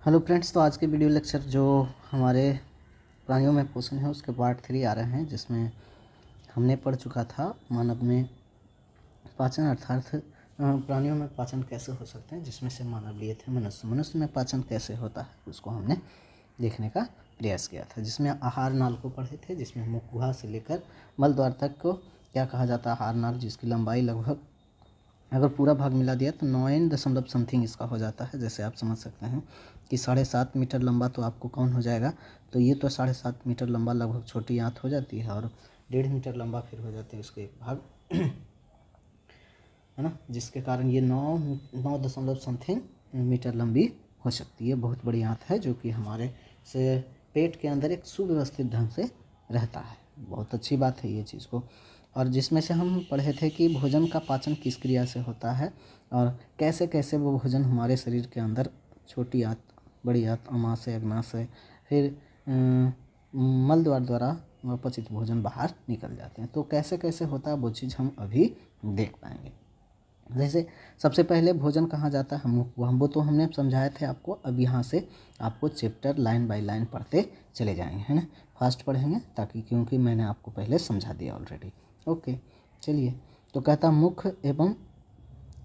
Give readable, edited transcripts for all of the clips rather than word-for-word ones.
Hello friends, तो आज के वीडियो लेक्चर जो हमारे प्राणियों में पोषण है उसके पार्ट 3 आ रहे हैं, जिसमें हमने पढ़ चुका था मानव में पाचन अर्थात प्राणियों में पाचन कैसे हो सकते हैं, जिसमें से मानव लिए थे मनुष्य में पाचन कैसे होता है उसको हमने देखने का प्रयास किया था, जिसमें आहार नाल को पढ़े थे, जिसमें मुख गुहा से लेकर मल द्वार तक को क्या कहा जाता है, आहार नाल, जिसकी लंबाई लगभग अगर पूरा भाग मिला दिया तो 9 दशमलव समथिंग इसका हो जाता है। जैसे आप समझ सकते हैं कि 7.5 मीटर लंबा तो आपको कौन हो जाएगा, तो ये तो 7.5 मीटर लंबा लगभग छोटी आंत हो जाती है, और 1.5 मीटर लंबा फिर हो जाते हैं उसके एक भाग है ना, जिसके कारण ये 9 दशमलव समथिंग मीटर लंबी हो सकती है। बहुत बड़ी आंत है जो कि हमारे से पेट के अंदर एक सुव्यवस्थित ढंग से रहता है। बहुत अच्छी बात है ये चीज़ को। और जिसमें से हम पढ़े थे कि भोजन का पाचन किस क्रिया से होता है और कैसे कैसे वो भोजन हमारे शरीर के अंदर छोटी आंत, बड़ी आंत, अमाशय, अग्नाशय, फिर मल द्वार द्वारा अपचित भोजन बाहर निकल जाते हैं। तो कैसे कैसे होता है वो चीज़ हम अभी देख पाएंगे। जैसे सबसे पहले भोजन कहाँ जाता है, हम वो तो हमने समझाए थे आपको। अब यहाँ से आपको चैप्टर लाइन बाय लाइन पढ़ते चले जाएंगे, है ना। फास्ट पढ़ेंगे ताकि, क्योंकि मैंने आपको पहले समझा दिया ऑलरेडी। ओके, चलिए। तो कहता मुख एवं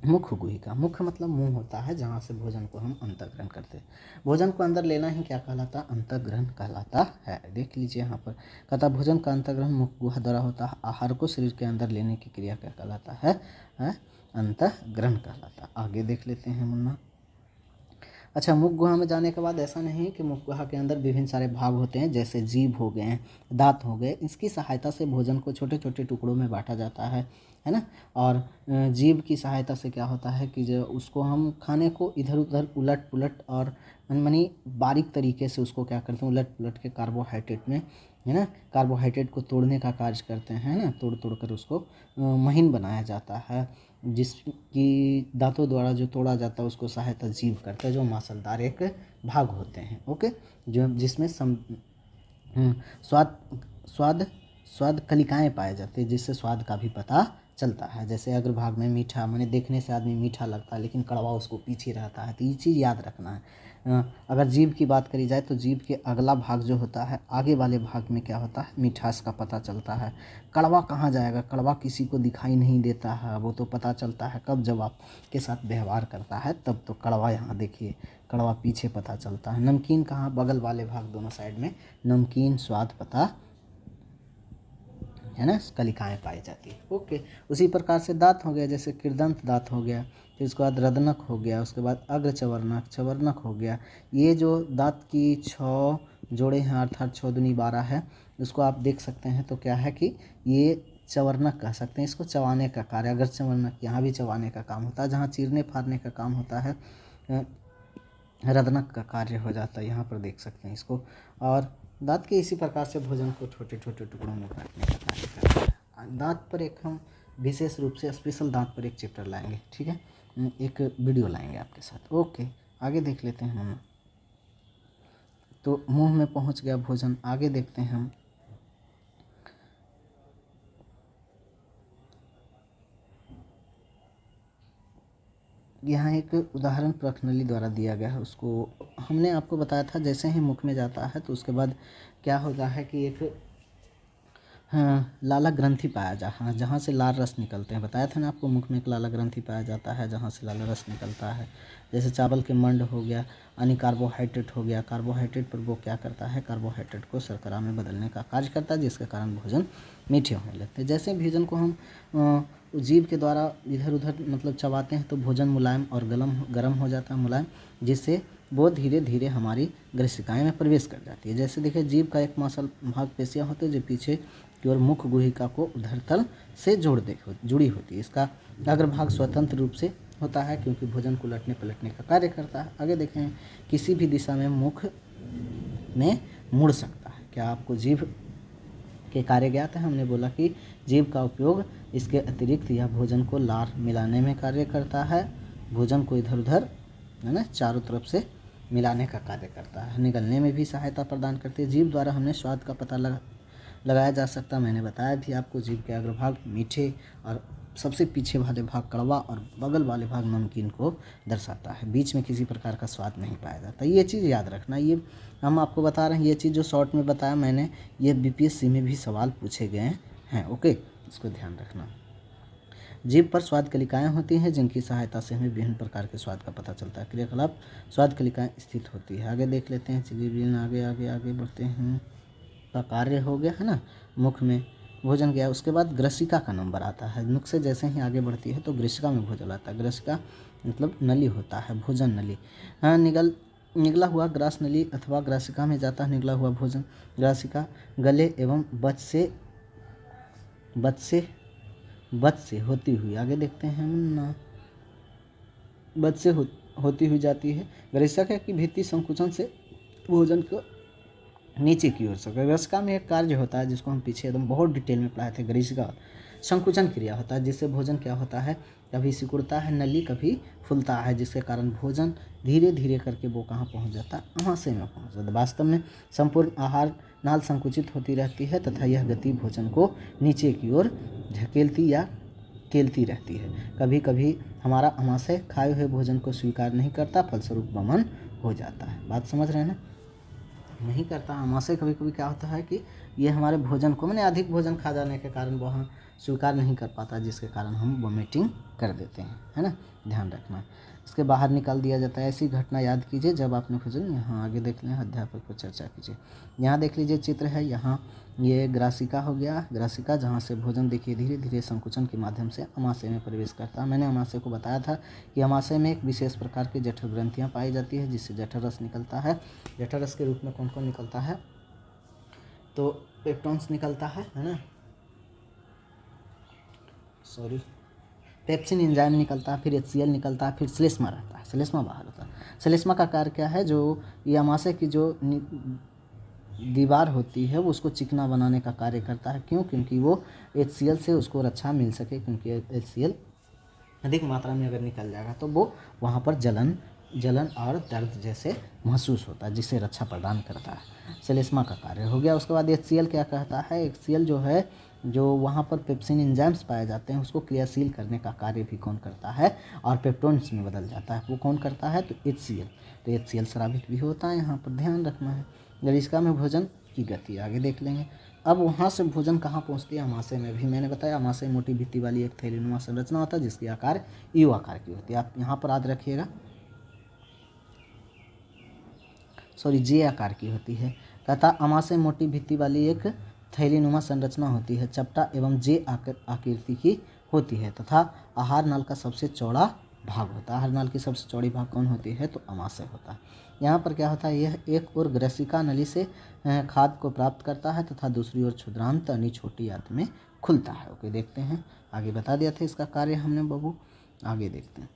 मुख गुहिका। मुख मतलब मुंह होता है जहाँ से भोजन को हम अंतर्ग्रहण करते हैं। भोजन को अंदर लेना ही क्या कहलाता है, अंतर्ग्रहण कहलाता है। देख लीजिए यहाँ पर कहता भोजन का अंतर्ग्रहण मुख गुहा द्वारा होता है। आहार को शरीर के अंदर लेने की क्रिया क्या कहलाता है, अंतर्ग्रहण कहलाता है। आगे देख लेते हैं मुन्ना। अच्छा, मुख गुहा में जाने के बाद ऐसा नहीं कि मुख गुहा के अंदर विभिन्न सारे भाग होते हैं, जैसे जीभ हो गए, दांत हो गए। इसकी सहायता से भोजन को छोटे छोटे टुकड़ों में बांटा जाता है ना। और जीभ की सहायता से क्या होता है कि जो उसको हम खाने को इधर उधर उलट पुलट और मानी बारीक तरीके से उसको क्या करते हैं, उलट पुलट के कार्बोहाइड्रेट में, है ना, कार्बोहाइड्रेट को तोड़ने का कार्य करते हैं ना। तोड़ तोड़ कर उसको महीन बनाया जाता है, जिसकी दांतों द्वारा जो तोड़ा जाता है उसको सहायता जीभ करता है, जो मांसलदार एक भाग होते हैं। ओके, जो जिसमें स्वाद स्वाद स्वाद कलिकाएँ पाए जाते हैं, जिससे स्वाद का भी पता चलता है। जैसे अग्रभाग में मीठा, मैंने देखने से आदमी मीठा लगता है लेकिन कड़वा उसको पीछे रहता है, तो ये चीज़ याद रखना है। अगर जीभ की बात करी जाए तो जीभ के अगला भाग जो होता है, आगे वाले भाग में क्या होता है, मिठास का पता चलता है। कड़वा कहाँ जाएगा, कड़वा किसी को दिखाई नहीं देता है, वो तो पता चलता है कब, जब आपके साथ व्यवहार करता है तब। तो कड़वा यहाँ देखिए, कड़वा पीछे पता चलता है। नमकीन कहाँ, बगल वाले भाग दोनों साइड में नमकीन स्वाद पता, है ना, कलिकाएँ पाई जाती है। ओके, उसी प्रकार से दांत हो गया, जैसे कृदंत दांत हो गया, फिर उसके बाद रदनक हो गया, उसके बाद अग्र चवर्णक, चवर्णक हो गया। ये जो दांत की 6 जोड़े हैं अर्थात 6 दूनी 12 है, उसको आप देख सकते हैं। तो क्या है कि ये चवर्णक कह सकते हैं, इसको चबाने का कार्य, अगर चवर्णक, यहाँ भी चबाने का काम होता है। जहाँ चीरने फाड़ने का काम होता है, रदनक का कार्य हो जाता है, यहाँ पर देख सकते हैं इसको। और दांत के इसी प्रकार से भोजन को छोटे छोटे टुकड़ों में काटने का कार्य करता है। दांत पर एक हम विशेष रूप से स्पेशल दांत पर एक चैप्टर लाएंगे, ठीक है, एक वीडियो लाएंगे आपके साथ। ओके, आगे देख लेते हैं हम। तो मुंह में पहुंच गया भोजन, आगे देखते हैं हम। यहाँ एक उदाहरण प्रखनली द्वारा दिया गया है, उसको हमने आपको बताया था। जैसे ही मुख में जाता है तो उसके बाद क्या होता है कि एक लाला ग्रंथि पाया हाँ, जहाँ से लाल रस निकलते हैं। बताया था ना आपको, मुख में एक लाला ग्रंथि पाया जाता है जहाँ से लाला रस निकलता है। जैसे चावल के मंड हो गया, यानी कार्बोहाइड्रेट हो गया। कार्बोहाइड्रेट पर वो क्या करता है, कार्बोहाइड्रेट को शर्करा में बदलने का कार्य करता है, जिसके कारण भोजन मीठे होने लगते हैं। जैसे भोजन को हम जीभ के द्वारा इधर उधर मतलब चबाते हैं तो भोजन मुलायम और गर्म हो जाता है, मुलायम, जिससे वो धीरे धीरे हमारी ग्रसिकाएँ में प्रवेश कर जाती है। जैसे देखिए, जीभ का एक मांसल भाग पेशियाँ होते हैं जो पीछे की ओर मुख गुहिका को उधरतल से जुड़ी होती है। इसका अग्रभाग स्वतंत्र रूप से होता है क्योंकि भोजन को उलटने पलटने का कार्य करता है। आगे देखें, किसी भी दिशा में मुख में मुड़ सकता है। क्या आपको जीभ के कार्य ज्ञात है? हमने बोला कि जीभ का उपयोग इसके अतिरिक्त यह भोजन को लार मिलाने में कार्य करता है, भोजन को इधर उधर, है ना, चारों तरफ से मिलाने का कार्य करता है, निगलने में भी सहायता प्रदान करती है। जीभ द्वारा हमने स्वाद का पता लगाया जा सकता। मैंने बताया भी आपको, जीभ के अग्रभाग मीठे और सबसे पीछे वाले भाग कड़वा और बगल वाले भाग नमकीन को दर्शाता है। बीच में किसी प्रकार का स्वाद नहीं पाया जाता। ये चीज़ याद रखना। ये हम आपको बता रहे हैं, ये चीज़ जो शॉर्ट में बताया मैंने, ये बीपीएससी में भी सवाल पूछे गए हैं। ओके, इसको ध्यान रखना। जीभ पर स्वाद कलिकाएँ होती हैं जिनकी सहायता से हमें विभिन्न प्रकार के स्वाद का पता चलता है। क्रियाकलाप स्वाद कलिकाएँ स्थित होती है। आगे देख लेते हैं, चलिए आगे आगे आगे बढ़ते हैं। का कार्य हो गया है ना, मुख में भोजन गया। उसके बाद ग्रसिका का नंबर आता है। मुख से जैसे ही आगे बढ़ती है तो ग्रसिका में भोजन आता है। ग्रसिका मतलब नली होता है, भोजन नली। हाँ, निगला हुआ ग्रास नली अथवा ग्रासिका में जाता है निगला हुआ भोजन। ग्रासिका गले एवं बच से होती हुई, आगे देखते हैं ना, बच से होती हुई जाती है। ग्रसिका की भित्ति संकुचन से भोजन को नीचे की ओर से। ग्रसिका में एक कार्य होता है जिसको हम पीछे एकदम बहुत डिटेल में पढ़ाए थे। ग्रसिका संकुचन क्रिया होता है जिससे भोजन क्या होता है, कभी सिकुड़ता है नली, कभी फूलता है, जिसके कारण भोजन धीरे धीरे करके वो कहाँ पहुँच जाता है, महाशय में पहुँच जाता है। वास्तव में संपूर्ण आहार नाल संकुचित होती रहती है तथा यह गति भोजन को नीचे की ओर झकेलती या केलती रहती है। कभी कभी हमारा आमाशय खाए हुए भोजन को स्वीकार नहीं करता, फलस्वरूप वमन हो जाता है। बात समझ रहे हैं ना, नहीं करता। आमाशय कभी कभी क्या होता है कि ये हमारे भोजन को, मैंने अधिक भोजन खा जाने के कारण वहाँ स्वीकार नहीं कर पाता, जिसके कारण हम वोमिटिंग कर देते हैं, है ना, ध्यान रखना। इसके बाहर निकाल दिया जाता है। ऐसी घटना याद कीजिए जब आपने भोजन, यहाँ आगे देख लें, अध्यापक पर चर्चा कीजिए। यहाँ देख लीजिए चित्र है, यहाँ ये ग्रासिका हो गया। ग्रासिका जहाँ से भोजन देखिए धीरे धीरे संकुचन के माध्यम से अमाशय में प्रवेश करता है। मैंने अमाशय को बताया था कि अमाशय में एक विशेष प्रकार की जठर ग्रंथियाँ पाई जाती है जिससे जठर रस निकलता है। जठर रस के रूप में कौन कौन निकलता है, तो पेप्टोन्स निकलता है ना, सॉरी, पेप्सिन एंजाइम निकलता है, फिर HCl निकलता है, फिर श्लेष्मा रहता है, श्लेष्मा बाहर होता है। श्लेष्मा का कार्य क्या है, जो ये अमाशय की जो दीवार होती है वो उसको चिकना बनाने का कार्य करता है। क्यों? क्योंकि वो HCl से उसको रक्षा मिल सके, क्योंकि HCl अधिक मात्रा में अगर निकल जाएगा तो वो वहाँ पर जलन और दर्द जैसे महसूस होता है, जिससे रक्षा प्रदान करता है। श्लेष्मा का कार्य हो गया। उसके बाद HCl क्या कहता है, HCl जो है, जो वहाँ पर पेप्सिन एंजाइम्स पाए जाते हैं उसको क्रियाशील करने का कार्य भी कौन करता है, और पेप्टोन्स में बदल जाता है, वो कौन करता है, तो HCl। तो HCl स्रावित भी होता है, यहाँ पर ध्यान रखना है। ग्रसिका में भोजन की गति आगे देख लेंगे। अब वहाँ से भोजन कहाँ पहुँचती है, अमाशय में। भी मैंने बताया अमाशय मोटी भित्ति वाली एक थैलीनुमा संरचना होता है जिसकी आकार यू आकार की होती है। आप यहाँ पर याद रखिएगा, सॉरी, जे आकार की होती है। तथा अमाशय मोटी भित्ति वाली एक थैलीनुमा संरचना होती है, चपटा एवं जे आकृति की होती है तथा आहार नाल का सबसे चौड़ा भाग होता है। आहार नाल की सबसे चौड़ी भाग कौन होती है, तो अमाशय होता है। यहाँ पर क्या होता है, यह एक ओर ग्रसिका नली से खाद्य को प्राप्त करता है तथा दूसरी ओर क्षुद्रांत यानी छोटी आंत में खुलता है। ओके, देखते हैं, आगे बता दिया था इसका कार्य हमने बाबू, आगे देखते हैं।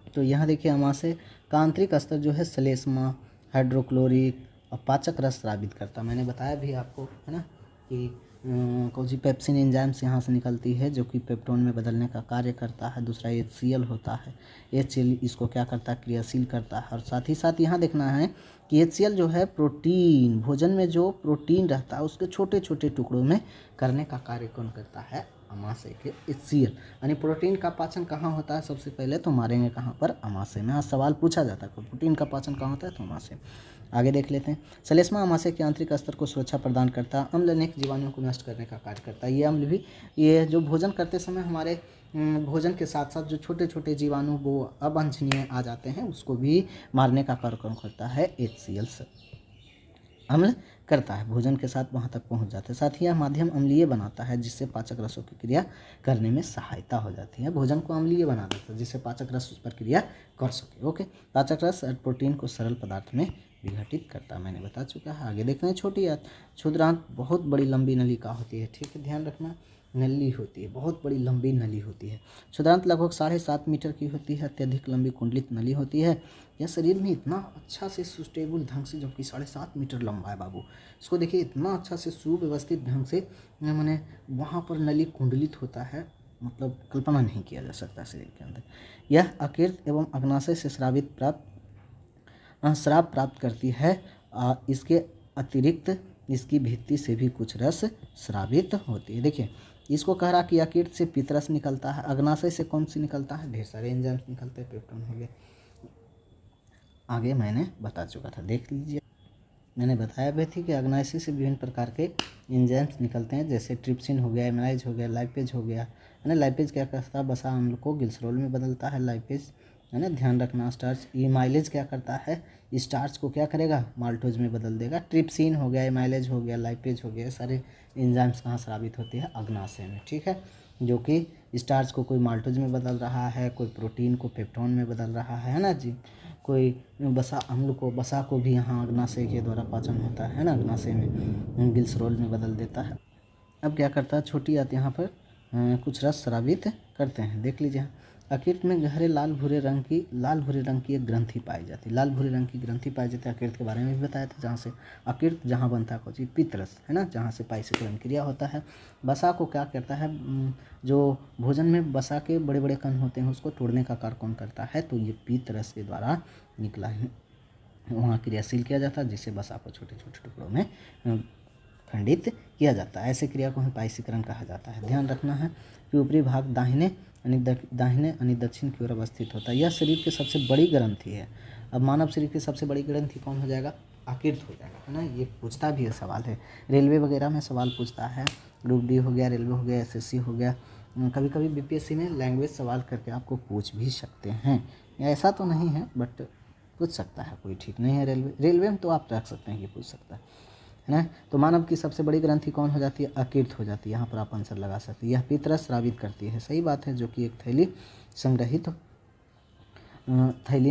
तो यहाँ देखिए अमाशय का आंतरिक स्तर जो है श्लेष्मा, हाइड्रोक्लोरिक और पाचक रस स्रावित करता है। मैंने बताया भी आपको, है ना, कि कौन सी पेप्सिन एंजाइम्स यहाँ से निकलती है जो कि पेप्टोन में बदलने का कार्य करता है। दूसरा HCl होता है, HCl इसको क्या करता है, क्रियाशील करता है। और साथ ही साथ यहाँ देखना है कि HCl जो है प्रोटीन, भोजन में जो प्रोटीन रहता है उसके छोटे छोटे टुकड़ों में करने का कार्य कौन करता है, अमाशय के HCl। यानी प्रोटीन का पाचन कहाँ होता है, सबसे पहले तो मारेंगे कहाँ पर, अमाशय में। आज सवाल पूछा जाता है प्रोटीन का पाचन कहाँ होता है, तो अमाशय। आगे देख लेते हैं। श्लेष्मा अमाशय के आंतरिक स्तर को सुरक्षा प्रदान करता है। अम्ल अनेक जीवाणुओं को नष्ट करने का कार्य करता है। ये अम्ल भी, ये जो भोजन करते समय हमारे भोजन के साथ साथ जो छोटे छोटे जीवाणु वो अवांछनीय आ जाते हैं उसको भी मारने का कार्य करता है HCl से। अम्ल करता है, भोजन के साथ वहाँ तक पहुँच जाते हैं। साथ ही यह माध्यम अम्लीय बनाता है जिससे पाचक रसों की क्रिया करने में सहायता हो जाती है। भोजन को अम्लीय बना देता है जिससे पाचक रस उस पर क्रिया कर सके। ओके, पाचक रस प्रोटीन को सरल पदार्थ में विघटित करता है, मैंने बता चुका है। आगे देखते हैं छोटी आंत। क्षुद्रांत बहुत बड़ी लंबी नली का होती है, ठीक है, ध्यान रखना, नली होती है, बहुत बड़ी लंबी नली होती है। क्षुद्रांत लगभग 7.5 मीटर की होती है, अत्यधिक लंबी कुंडलित नली होती है। यह शरीर में इतना अच्छा से सुस्टेबल ढंग से, जबकि 7.5 मीटर लंबा है बाबू, इसको देखिए इतना अच्छा से सुव्यवस्थित ढंग से मैंने वहाँ पर नली कुंडलित होता है, मतलब कल्पना नहीं किया जा सकता शरीर के अंदर। यह अकीर्त एवं अग्नाशय से श्राव प्राप्त करती है। इसके अतिरिक्त इसकी भित्ति से भी कुछ रस स्रावित होती है। देखिए इसको कह रहा कि यकृत से पित्तरस निकलता है, अग्नाशय से कौन सी निकलता है, ढेर सारे एंजाइम्स निकलते हैं, पेप्टोन हो गए, आगे मैंने बता चुका था, देख लीजिए। मैंने बताया भी थी कि अग्नाशय से विभिन्न प्रकार के एंजाइम्स निकलते हैं, जैसे ट्रिप्सिन हो गया, एमाइलेज हो गया, लाइपेज हो गया, है ना। लाइपेज क्या करता है, वसा अम्ल को ग्लिसरॉल में बदलता है, लाइपेज, है ना, ध्यान रखना। स्टार्च, एमाइलेज क्या करता है, स्टार्च को क्या करेगा, माल्टोज में बदल देगा। ट्रिप्सिन हो गया, एमाइलेज हो गया, लाइपेज हो गया, सारे एंजाइम्स कहाँ स्रावित होते हैं, अग्नाशय में, ठीक है। जो कि स्टार्च को कोई माल्टोज में बदल रहा है, कोई प्रोटीन को पेप्टोन में बदल रहा है ना जी। कोई वसा अम्ल को, वसा को भी यहाँ अग्नाशय के द्वारा पाचन होता है ना, अग्नाशय में ग्लिसरॉल में बदल देता है। अब क्या करता है, छोटी आंत यहाँ पर कुछ रस स्रावित करते हैं, देख लीजिए। यकृत में गहरे लाल भूरे रंग की एक ग्रंथि पाई जाती है, लाल भूरे रंग की ग्रंथि पाई जाती है। यकृत के बारे में भी बताया था, जहाँ से यकृत जहाँ बनता है कौची, पित्तरस, है ना, जहाँ से पाइसेकरण क्रिया होता है। वसा को क्या करता है, जो भोजन में वसा के बड़े बड़े कण होते हैं उसको तोड़ने का कार्य कौन करता है, तो ये पित्तरस के द्वारा निकला है, वहाँ क्रियाशील किया जाता है, जिससे वसा को छोटे छोटे टुकड़ों में खंडित किया जाता है। ऐसे क्रिया को ही पाइसीकरण कहा जाता है। ध्यान रखना है कि ऊपरी भाग दाहिने यानी दक्षिण की ओर अवस्थित होता है। यह शरीर की सबसे बड़ी ग्रंथि है। अब मानव शरीर की सबसे बड़ी ग्रंथि कौन हो जाएगा, यकृत हो जाएगा, है ना। ये पूछता भी है सवाल है, रेलवे वगैरह में सवाल पूछता है, ग्रुप डी हो गया, रेलवे हो गया, एसएससी हो गया, कभी कभी बीपीएससी में लैंग्वेज सवाल करके आपको पूछ भी सकते हैं। ऐसा तो नहीं है बट पूछ सकता है, कोई ठीक नहीं है। रेलवे में तो आप रख सकते हैं कि पूछ सकता है ना। तो मानव की सबसे बड़ी ग्रंथि कौन हो जाती है, यकृत हो जाती है। यहाँ पर आप आंसर लगा सकते हैं। यह पित्तरस स्रावित करती है, सही बात है, जो कि एक थैली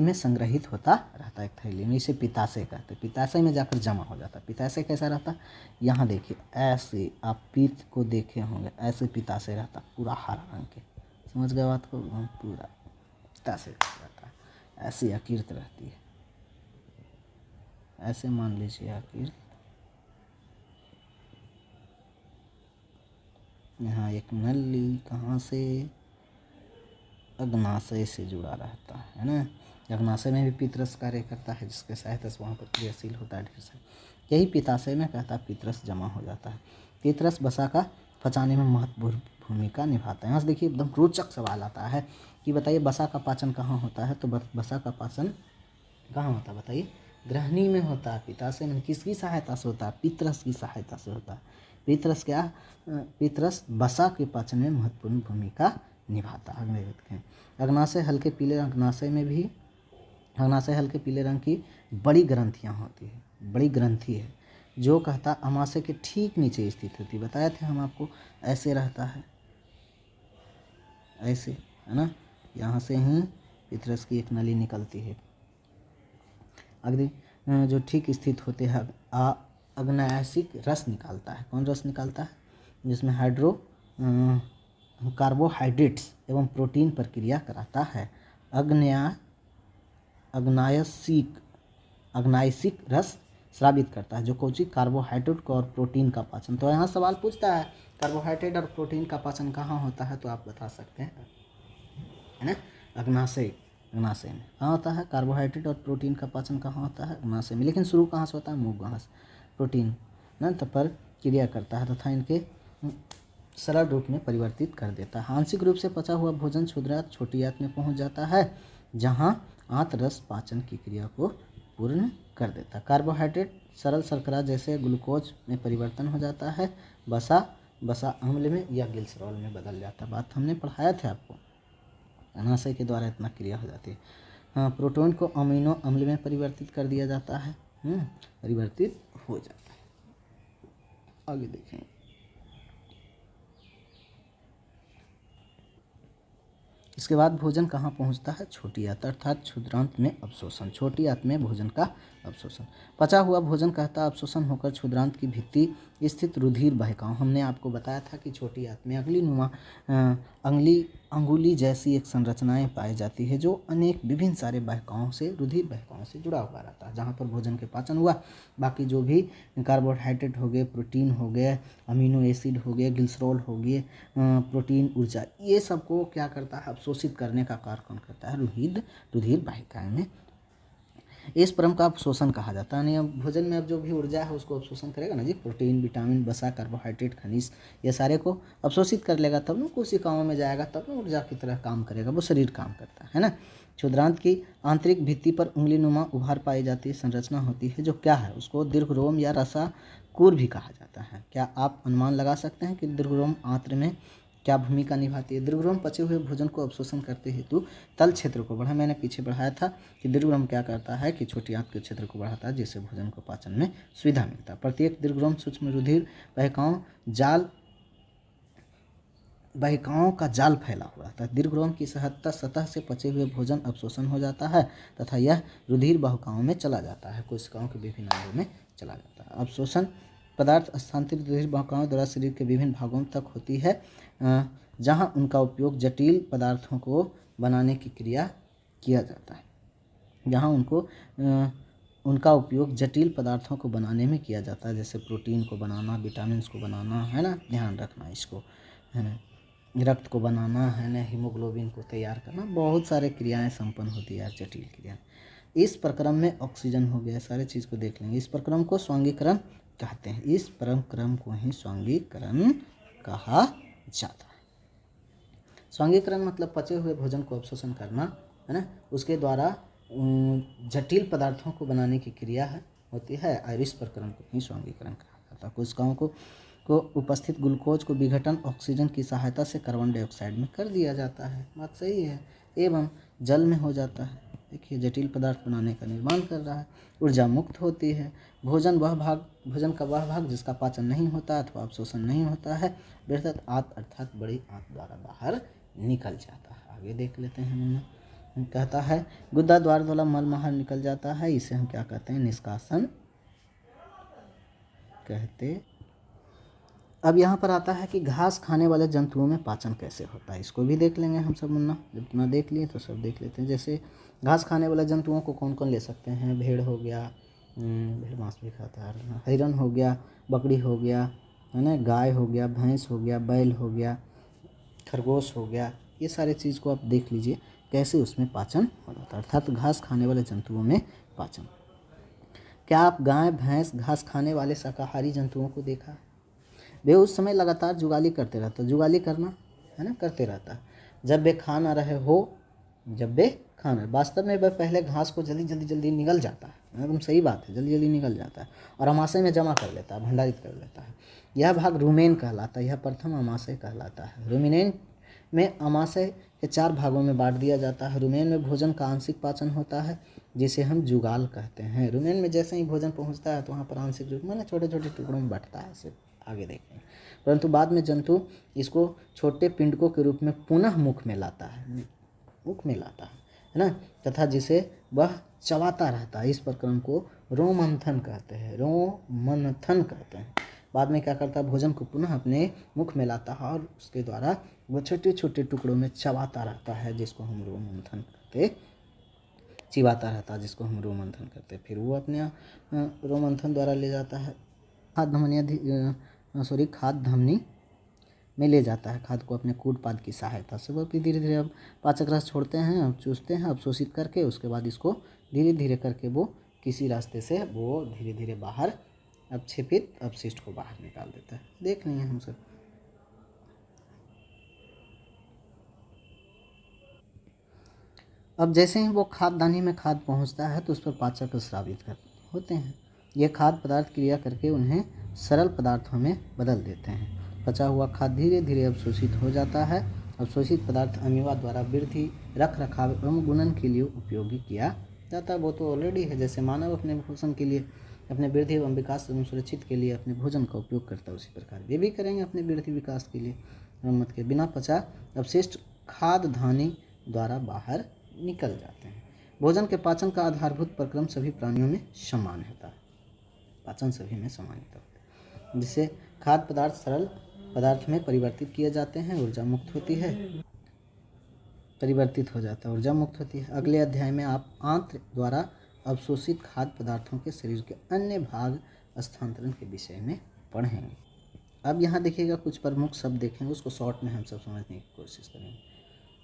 में संग्रहित होता रहता है। एक थैली में, इसे पित्ताशय कहते हैं, पित्ताशय में जाकर जमा हो जाता है। पित्ताशय कैसा रहता है, यहाँ देखिए ऐसे, आप पित्त को देखे होंगे, ऐसे पित्ताशय रहता, पूरा हरा रंग के, समझ गए बात को, पूरा पित्ताशय रहता है। ऐसी यकृत रहती है, ऐसे मान लीजिए यकृत, यहाँ एक नली कहाँ से, अग्नाशय से जुड़ा रहता है ना। अग्नाशय में भी पित्तरस कार्य करता है, जिसके सहायता से वहाँ पर क्रियाशील होता है ढेर सारे। यही पित्ताशय में कहता है पित्तरस जमा हो जाता है। पित्तरस वसा का पचाने में महत्वपूर्ण भूमिका निभाता है। यहाँ से देखिए एकदम रोचक सवाल आता है कि बताइए वसा का पाचन कहाँ होता है, तो वसा का पाचन कहाँ होता है बताइए, ग्रहणी में होता है। पित्ताशय में किसकी सहायता से होता है, पित्तरस की सहायता से होता है। पित्तरस वसा के पाचन में महत्वपूर्ण भूमिका निभाता है। अग्नाशय हल्के पीले, अग्नाशय हल्के पीले रंग की बड़ी ग्रंथियाँ होती है, बड़ी ग्रंथि है, जो कहता अमाशय के ठीक नीचे स्थित होती है। बताया था हम आपको, ऐसे रहता है, ऐसे, है ना, यहाँ से ही पित्तरस की एक नली निकलती है। अग्नि जो ठीक स्थित होते हैं, अग्नायसिक रस निकालता है। कौन रस निकालता है, जिसमें कार्बोहाइड्रेट्स एवं प्रोटीन पर क्रिया कराता है। अग्नायसिक रस स्रावित करता है, जो कोची कार्बोहाइड्रेट और प्रोटीन का पाचन। तो यहाँ सवाल पूछता है कार्बोहाइड्रेट और प्रोटीन का पाचन कहाँ होता है, तो आप बता सकते हैं, है ना, अग्नाशय में कहाँ होता है, कार्बोहाइड्रेट और प्रोटीन का पाचन कहाँ होता है, अग्नाशय में। लेकिन शुरू कहाँ से होता है, मुख कहाँ से, प्रोटीन ना पर क्रिया करता है तथा इनके सरल रूप में परिवर्तित कर देता है। आंशिक रूप से पचा हुआ भोजन क्षुद्रांत छोटी आंत में पहुंच जाता है, जहां आंत रस पाचन की क्रिया को पूर्ण कर देता है। कार्बोहाइड्रेट सरल शर्करा जैसे ग्लूकोज में परिवर्तन हो जाता है, वसा अम्ल में या ग्लिसरॉल में बदल जाता है। बात हमने पढ़ाया था आपको, अग्नाशय के द्वारा इतना क्रिया हो जाती है। हाँ, प्रोटीन को अमीनो अम्ल में परिवर्तित कर दिया जाता है, परिवर्तित हो जाता है। आगे देखें, इसके बाद भोजन कहाँ पहुँचता है, छोटी आंत अर्थात क्षुद्रांत में अवशोषण। छोटी आंत में भोजन का अवशोषण। पचा हुआ भोजन कहता अवशोषण होकर क्षुद्रांत की भित्ति स्थित रुधिर बहिकाओं। हमने आपको बताया था कि छोटी आंत में अंगुली जैसी एक संरचनाएं पाई जाती है, जो अनेक विभिन्न सारे बहिकाओं से, रुधिर बहिकाओं से जुड़ा हुआ रहता है, जहाँ पर भोजन के पाचन हुआ। बाकी जो भी कार्बोहाइड्रेट हो गए, प्रोटीन हो गए, अमीनो एसिड हो गए, ग्लिसरॉल हो गए, प्रोटीन, ऊर्जा, ये सबको क्या करता है, अवशोषित करने का कार्य कौन करता है, रुधिर वाहिकाएं में इस परम का अवशोषण कहा जाता है। यानी अब भोजन में अब जो भी ऊर्जा है उसको अवशोषण करेगा ना जी, प्रोटीन, विटामिन, वसा, कार्बोहाइड्रेट, खनिज, ये सारे को अवशोषित कर लेगा, तब ना कोशिकाओं में जाएगा, तब ना ऊर्जा की तरह काम करेगा, वो शरीर काम करता है ना। क्षुद्रांत की आंतरिक भित्ति पर उंगली नुमा उभार पाई जाती है, संरचना होती है जो क्या है, उसको दीर्घरोम या रसाकूर भी कहा जाता है। क्या आप अनुमान लगा सकते हैं कि दीर्घरोम आंत्र में क्या भूमिका निभाती है? दीर्घरोम पचे हुए भोजन को अवशोषण करते हेतु तल क्षेत्र को बढ़ा, मैंने पीछे बढ़ाया था कि दीर्घरोम क्या करता है कि छोटी आंत के क्षेत्र को बढ़ाता है, जिससे भोजन को पाचन में सुविधा मिलता है। प्रत्येक दीर्घरोम सूक्ष्म रुधिर वाहिकाओं का जाल फैला हुआ रहता है। दीर्घरोम की सतह से पचे हुए भोजन अवशोषण हो जाता है तथा यह रुधिर वाहिकाओं में चला जाता है, कोशिकाओं के विभिन्न अंगों में चला जाता है। अवशोषण पदार्थ स्थानांतरित रुधिर वाहिकाओं द्वारा शरीर के विभिन्न भागों तक होती है, जहाँ उनका उपयोग जटिल पदार्थों को बनाने की क्रिया किया जाता है, उनका उपयोग जटिल पदार्थों को बनाने में किया जाता है, जैसे प्रोटीन को बनाना, विटामिन को बनाना, है ना, ध्यान रखना इसको, है ना, रक्त को बनाना, है ना, हीमोग्लोबिन को तैयार करना, बहुत सारे क्रियाएं संपन्न होती है, जटिल क्रिया। इस प्रक्रम में ऑक्सीजन हो गया, सारे चीज़ को देख लेंगे। इस प्रक्रम को स्वांगीकरण कहते हैं, इस प्रक्रम को ही स्वांगीकरण कहा जाता है। स्वांगीकरण मतलब पचे हुए भोजन को अवशोषण करना, है ना, उसके द्वारा जटिल पदार्थों को बनाने की क्रिया होती है, और इस प्रक्रम को ही स्वांगीकरण कहा जाता है। कोशिकाओं को उपस्थित ग्लूकोज को विघटन ऑक्सीजन की सहायता से कार्बन डाइऑक्साइड में कर दिया जाता है, बात सही है, एवं जल में हो जाता है। देखिए, जटिल पदार्थ बनाने का निर्माण कर रहा है। ऊर्जा मुक्त होती है। भोजन का वह भाग जिसका पाचन नहीं होता अथवा अवशोषण नहीं होता है, बृहत आंत अर्थात बड़ी आंत द्वारा बाहर निकल जाता है। आगे देख लेते हैं। कहता है गुदा द्वार द्वारा मल बाहर निकल जाता है, इसे हम क्या कहते हैं? निष्कासन कहते। अब यहाँ पर आता है कि घास खाने वाले जंतुओं में पाचन कैसे होता है, इसको भी देख लेंगे हम सब मुन्ना। जब इतना देख लिए तो सब देख लेते हैं। जैसे घास खाने वाले जंतुओं को कौन कौन ले सकते हैं? भेड़ हो गया, भेड़ मांस भी खाता है, हिरन हो गया, बकरी हो गया, है ना, गाय हो गया, भैंस हो गया, बैल हो गया, खरगोश हो गया, ये सारे चीज़ को आप देख लीजिए कैसे उसमें पाचन हो जाता है, अर्थात घास खाने वाले जंतुओं में पाचन। क्या आप गाय भैंस घास खाने वाले शाकाहारी जंतुओं को देखा? वे उस समय लगातार जुगाली करते रहता, जुगाली करना, है ना, करते रहता है। जब वे खा ना रहे हो, वास्तव में वह पहले घास को जल्दी निगल जाता है, एकदम सही बात है, जल्दी निगल जाता है और अमाशय में जमा कर लेता है, भंडारित कर लेता है। यह भाग रूमेन कहलाता है, यह प्रथम अमाशय कहलाता है। रूमिनेन में अमाशय के 4 भागों में बांट दिया जाता है। रूमेन में भोजन का आंशिक पाचन होता है, जिसे हम जुगाल कहते हैं। रूमेन में जैसे ही भोजन पहुंचता है तो वहाँ पर आंशिक माने छोटे छोटे टुकड़ों में बंटता है, सिर्फ आगे देखें। परंतु बाद में जंतु इसको छोटे पिंडकों के रूप में पुनः मुख में लाता है ना, तथा जिसे वह चबाता रहता है। इस प्रक्रम को रोमंथन कहते हैं। बाद में क्या करता है? भोजन को पुनः अपने मुख में लाता है और उसके द्वारा वो छोटे छोटे टुकड़ों में चबाता रहता है, जिसको हम रोमंथन करते। फिर वो अपने रोमंथन द्वारा ले जाता है खाद्य धमनी में ले जाता है खाद को अपने कूट पाद की सहायता से। वो फिर धीरे धीरे अब पाचक रस छोड़ते हैं, अब चूसते हैं, अवशोषित करके उसके बाद इसको धीरे धीरे करके वो किसी रास्ते से वो धीरे धीरे बाहर अपक्षेपित अपशिष्ट को बाहर निकाल देता है। देख लिए हम सब। अब जैसे ही वो खाद्यदानी में खाद पहुंचता है तो उस पर पाचक स्रावित होते हैं। ये खाद्य पदार्थ क्रिया करके उन्हें सरल पदार्थों में बदल देते हैं। पचा हुआ खाद्य धीरे धीरे अवशोषित हो जाता है। अवशोषित पदार्थ अमीबा द्वारा वृद्धि, रख रखाव एवं गुणन के लिए उपयोगी किया जाता है। वो तो ऑलरेडी है, जैसे मानव अपने पोषण के लिए, अपने वृद्धि एवं विकास एवं सुरक्षित के लिए अपने भोजन का उपयोग करता है, उसी प्रकार वे भी करेंगे अपने वृद्धि विकास के लिए। मत के बिना पचा अवशिष्ट खाद्यधानी द्वारा बाहर निकल जाते हैं। भोजन के पाचन का आधारभूत प्रक्रम सभी प्राणियों में समान होता है। पाचन सभी में समान होता है, जिससे खाद्य पदार्थ सरल पदार्थ में परिवर्तित किए जाते हैं, ऊर्जा मुक्त होती है, ऊर्जा मुक्त होती है। अगले अध्याय में आप आंत्र द्वारा अवशोषित खाद्य पदार्थों के शरीर के अन्य भाग स्थानांतरण के विषय में पढ़ेंगे। अब यहाँ देखिएगा कुछ प्रमुख शब्द देखेंगे, उसको शॉर्ट में हम सब समझने की कोशिश करेंगे।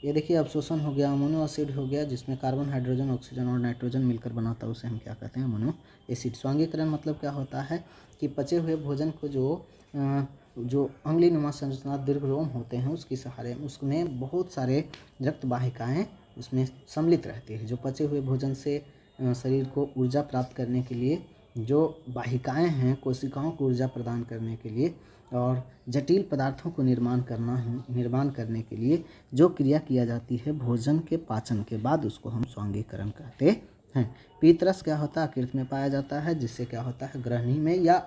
ये देखिए अवशोषण हो गया, अमीनो एसिड हो गया, जिसमें कार्बन, हाइड्रोजन, ऑक्सीजन और नाइट्रोजन मिलकर बनाता है, उसे हम क्या कहते हैं, अमीनो एसिड। स्वांगीकरण मतलब क्या होता है कि पचे हुए भोजन को जो अंगुलीनुमा संरचना दीर्घ रोम होते हैं उसके सहारे उसमें बहुत सारे रक्त वाहिकाएँ उसमें सम्मिलित रहती है। जो पचे हुए भोजन से शरीर को ऊर्जा प्राप्त करने के लिए जो वाहिकाएँ हैं, कोशिकाओं को ऊर्जा प्रदान करने के लिए और जटिल पदार्थों को निर्माण करने के लिए जो क्रिया किया जाती है भोजन के पाचन के बाद, उसको हम स्वांगीकरण कहते हैं। पीतरस क्या होता है, यकृत में पाया जाता है, जिससे क्या होता है, ग्रहणी में या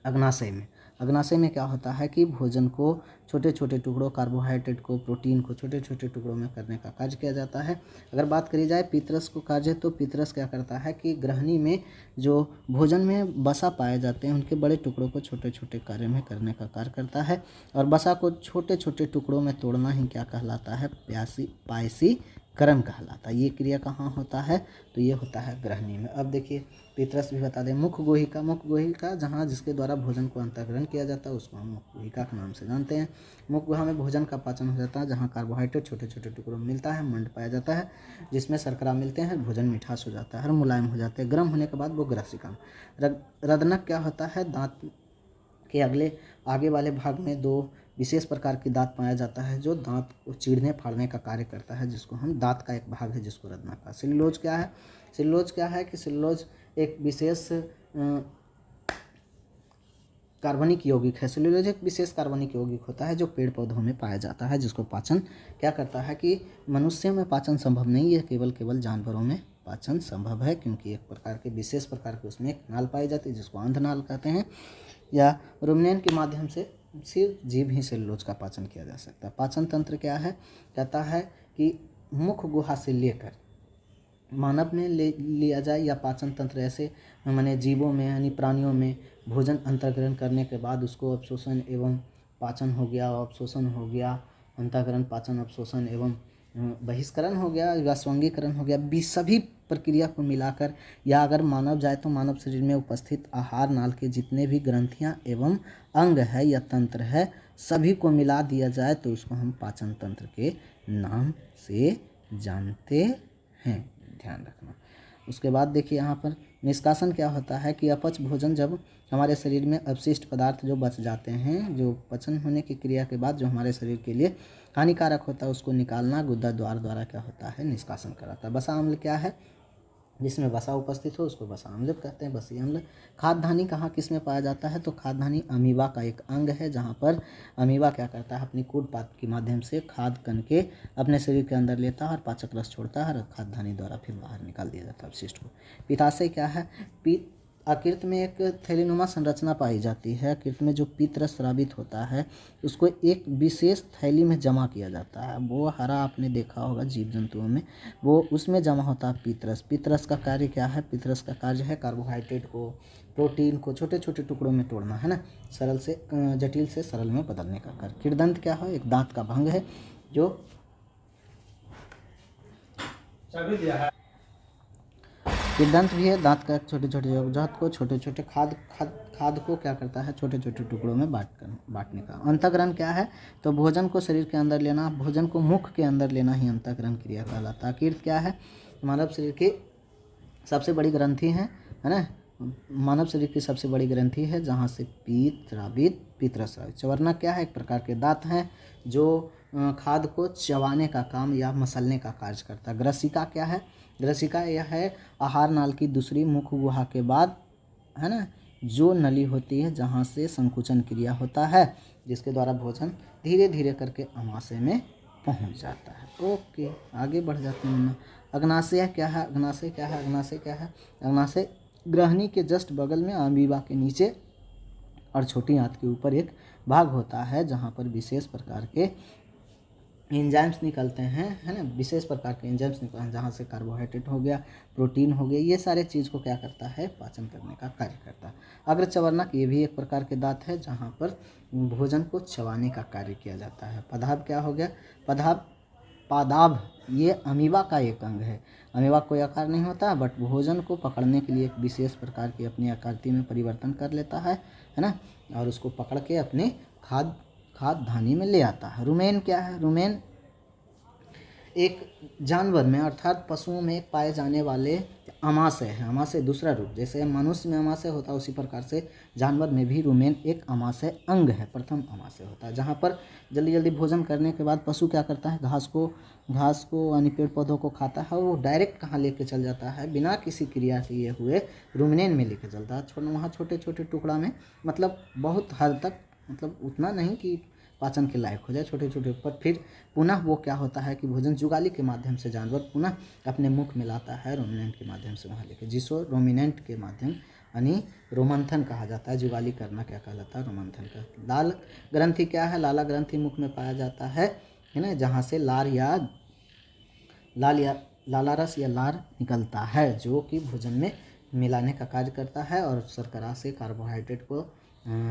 अग्नाशय में। अग्नाशय में क्या होता है कि भोजन को छोटे छोटे टुकड़ों, कार्बोहाइड्रेट को, प्रोटीन को छोटे छोटे टुकड़ों में करने का कार्य किया जाता है। अगर बात करी जाए पीतरस को कार्य, तो पीतरस क्या करता है कि ग्रहणी में जो भोजन में वसा पाए जाते हैं उनके बड़े टुकड़ों को छोटे छोटे कार्य में करने का कार्य करता है। और वसा को छोटे छोटे टुकड़ों में तोड़ना ही क्या कहलाता है, पायसीकरण कहलाता है। ये क्रिया कहाँ होता है, तो ये होता है ग्रहणी में। अब देखिए पीतरस भी बता दें। मुख गुहिका जहाँ जिसके द्वारा भोजन को अंतःग्रहण किया जाता है उसको हम मुख गुहिका के नाम से जानते हैं। मुख गुहा में भोजन का पाचन हो जाता है, जहाँ कार्बोहाइड्रेट छोटे छोटे टुकड़ों में मिलता है, मंड पाया जाता है, जिसमें शर्करा मिलते हैं, भोजन मिठास हो जाता है और मुलायम हो जाते हैं। गर्म होने के बाद वो ग्रसिका में। रदनक क्या होता है, दांत के आगे वाले भाग में दो विशेष प्रकार की दांत पाया जाता है जो दांत को चीरने फाड़ने का कार्य करता है, जिसको हम दांत का एक भाग है जिसको रदनक का। सेल्यूलोज क्या है, कि सेल्यूलोज एक विशेष कार्बनिक यौगिक है। सेल्यूलोज एक विशेष कार्बनिक यौगिक होता है जो पेड़ पौधों में पाया जाता है, जिसको पाचन क्या करता है कि मनुष्यों में पाचन संभव नहीं है, केवल जानवरों में पाचन संभव है, क्योंकि एक प्रकार के विशेष प्रकार के उसमें एक नाल पाई जाती है जिसको अंधनाल कहते हैं, या रुमिनेंट के माध्यम से सिर्फ जीभ ही सेल्यूलोज का पाचन किया जा सकता है। पाचन तंत्र क्या है, कहता है कि मुख गुहा से लेकर मानव में लिया जाए या पाचन तंत्र ऐसे माने जीवों में यानी प्राणियों में भोजन अंतर्ग्रहण करने के बाद उसको अवशोषण एवं पाचन हो गया, अवशोषण हो गया, अंतःग्रहण, पाचन, अवशोषण एवं बहिष्करण हो गया या स्वांगीकरण हो गया, सभी प्रक्रिया को मिलाकर, या अगर मानव जाए तो मानव शरीर में उपस्थित आहार नाल के जितने भी ग्रंथियां एवं अंग है या तंत्र है सभी को मिला दिया जाए तो उसको हम पाचन तंत्र के नाम से जानते हैं, ध्यान रखना। उसके बाद देखिए यहाँ पर निष्कासन क्या होता है कि अपच भोजन, जब हमारे शरीर में अवशिष्ट पदार्थ जो बच जाते हैं, जो पचन होने की क्रिया के बाद जो हमारे शरीर के लिए हानिकारक होता है उसको निकालना गुदा द्वारा क्या होता है, निष्कासन कराता है। वसा अम्ल क्या है, जिसमें वसा उपस्थित हो उसको वसा अम्ल कहते हैं, वसीय अम्ल। खाद्यधानी कहाँ किस में पाया जाता है, तो खाद्यधानी अमीबा का एक अंग है, जहाँ पर अमीबा क्या करता है, अपनी कूट पात के माध्यम से खाद्य कण के अपने शरीर के अंदर लेता है और पाचक रस छोड़ता है और खाद्यधानी द्वारा फिर बाहर निकाल दिया जाता है अवशिष्ट को। पित्ताशय क्या है, यकृत में एक थैलीनुमा संरचना पाई जाती है। यकृत में जो पित्तरस स्रावित होता है उसको एक विशेष थैली में जमा किया जाता है, वो हरा आपने देखा होगा जीव जंतुओं में, वो उसमें जमा होता है पित्तरस। पित्तरस का कार्य क्या है, पित्तरस का कार्य है कार्बोहाइड्रेट को, प्रोटीन को छोटे छोटे टुकड़ों में तोड़ना, है ना, सरल से जटिल से सरल में बदलने का कार्य। किरदंत क्या है, एक दांत का भंग है जो किरदंत भी है, दांत का छोटे छोटे अवजात को छोटे छोटे खाद को क्या करता है, छोटे छोटे टुकड़ों में बांटने का। अंतःग्रहण क्या है, तो भोजन को शरीर के अंदर लेना, भोजन को मुख के अंदर लेना ही अंतःग्रहण क्रिया कहलाता है। कीर्त क्या है, मानव शरीर की सबसे बड़ी ग्रंथि है ना, मानव शरीर की सबसे बड़ी ग्रंथि है जहाँ से पित्तरस स्रावित। चवर्णक क्या है, एक प्रकार के दांत हैं जो खाद को चबाने का काम या मसलने का कार्य करता है। ग्रसिका क्या है, ग्रसिका यह है आहार नाल की दूसरी मुख गुहा के बाद, है ना, जो नली होती है जहाँ से संकुचन क्रिया होता है, जिसके द्वारा भोजन धीरे धीरे करके अमाशय में पहुँच जाता है। ओके, आगे बढ़ जाते हैं। अग्नाशय क्या है, अग्नाशय ग्रहणी के जस्ट बगल में अमीबा के नीचे और छोटी आंत के ऊपर एक भाग होता है जहाँ पर विशेष प्रकार के एंजाइम्स निकलते हैं, है ना, विशेष प्रकार के एंजाइम्स निकलते हैं जहाँ से कार्बोहाइड्रेट हो गया, प्रोटीन हो गया, ये सारे चीज़ को क्या करता है, पाचन करने का कार्य करता है। अग्र चवर्णक ये भी एक प्रकार के दांत है जहाँ पर भोजन को चबाने का कार्य किया जाता है। पदाभ क्या हो गया, पादाभ ये अमीबा का एक अंग है। अमीबा कोई आकार नहीं होता बट भोजन को पकड़ने के लिए एक विशेष प्रकार की अपनी आकृति में परिवर्तन कर लेता है ना, और उसको पकड़ के अपने खाद्यधानी में ले आता है। रुमेन क्या है, रुमेन एक जानवर में अर्थात पशुओं में पाए जाने वाले आमाशय है। आमाशय दूसरा रूप, जैसे मनुष्य में आमाशय होता है उसी प्रकार से जानवर में भी रुमेन एक आमाशय अंग है, प्रथम आमाशय होता है, जहाँ पर जल्दी जल्दी भोजन करने के बाद पशु क्या करता है, घास को यानी पेड़ पौधों को खाता है। वो डायरेक्ट कहाँ लेके चल जाता है, बिना किसी क्रिया किए हुए रुमिनेंट में लेके चलता है, वहाँ छोटे छोटे टुकड़ा में, मतलब बहुत हद तक, मतलब उतना नहीं कि पाचन के लायक हो जाए, छोटे छोटे, पर फिर पुनः वो क्या होता है कि भोजन जुगाली के माध्यम से जानवर पुनः अपने मुख में लाता है, रोमिनेंट के माध्यम से वहाँ लेके, जिसको रोमिनेंट के माध्यम यानी रोमंथन कहा जाता है। जुगाली करना क्या कहलाता है, रोमंथन का। लाल ग्रंथि क्या है, लाला ग्रंथि मुख में पाया जाता है ना, जहाँ से लालारस या लार निकलता है, जो कि भोजन में मिलाने का कार्य करता है और शर्करा से कार्बोहाइड्रेट को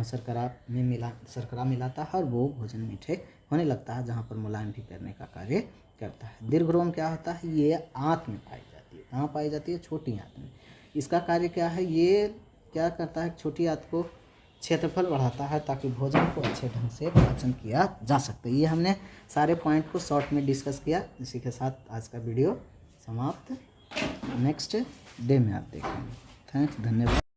शर्करा मिलाता है और वो भोजन मीठे होने लगता है, जहाँ पर मुलायम भी करने का कार्य करता है। दीर्घरोम क्या होता है, ये आंत में पाई जाती है। कहाँ पाई जाती है, छोटी आंत में। इसका कार्य क्या है, ये क्या करता है, छोटी आंत को क्षेत्रफल बढ़ाता है ताकि भोजन को अच्छे ढंग से पाचन किया जा सकता है। ये हमने सारे पॉइंट को शॉर्ट में डिस्कस किया। इसी के साथ आज का वीडियो समाप्त। नेक्स्ट डे में आप देखेंगे। थैंक्स, धन्यवाद।